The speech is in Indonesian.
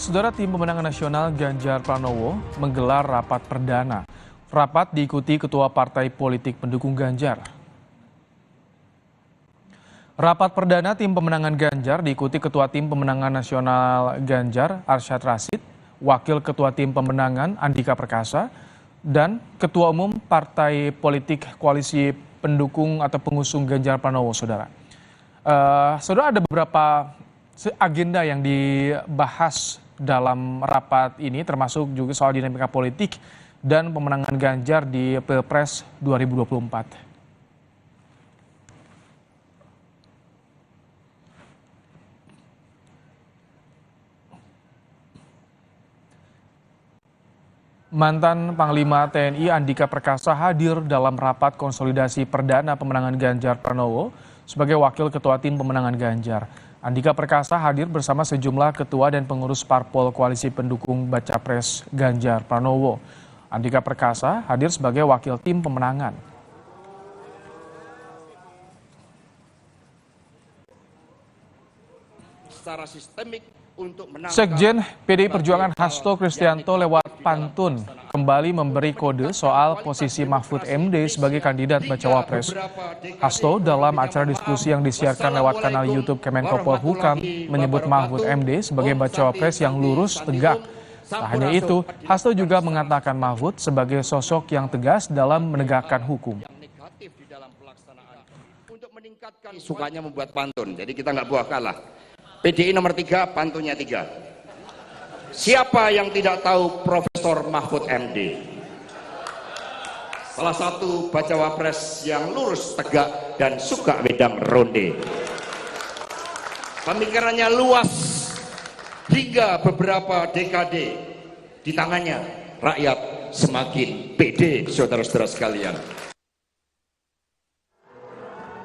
Saudara, tim pemenangan nasional Ganjar Pranowo menggelar rapat perdana. Rapat diikuti Ketua Partai Politik pendukung Ganjar. Rapat perdana tim pemenangan Ganjar diikuti Ketua Tim Pemenangan Nasional Ganjar Arsyad Rashid, Wakil Ketua Tim Pemenangan Andika Perkasa, dan Ketua Umum Partai Politik Koalisi Pendukung atau Pengusung Ganjar Pranowo, saudara. Saudara, ada beberapa agenda yang dibahas dalam rapat ini, termasuk juga soal dinamika politik dan pemenangan Ganjar di Pilpres 2024. Mantan Panglima TNI Andika Perkasa hadir dalam rapat konsolidasi perdana pemenangan Ganjar Pranowo sebagai Wakil Ketua Tim Pemenangan Ganjar. Andika Perkasa hadir bersama sejumlah ketua dan pengurus parpol koalisi pendukung Baca Pres Ganjar Pranowo. Andika Perkasa hadir sebagai wakil tim pemenangan. Secara sistemik untuk Sekjen PDI Perjuangan Hasto Kristianto lewat pantun kembali memberi kode soal posisi Mahfud MD sebagai kandidat Bacawa Pres. Hasto dalam acara diskusi yang disiarkan lewat kanal YouTube Kemenko Polhukam menyebut Mahfud MD sebagai Bacawa Pres yang lurus tegak. Tak hanya itu, Hasto juga mengatakan Mahfud sebagai sosok yang tegas dalam menegakkan hukum. Untuk meningkatkan sukanya membuat pantun, jadi kita nggak buah kalah. PDI nomor 3, pantunnya 3. Siapa yang tidak tahu Profesor Mahfud MD? Salah satu bacawa pres yang lurus, tegak, dan suka wedang ronde. Pemikirannya luas hingga beberapa dekade. Di tangannya rakyat semakin pede, saudara-saudara sekalian.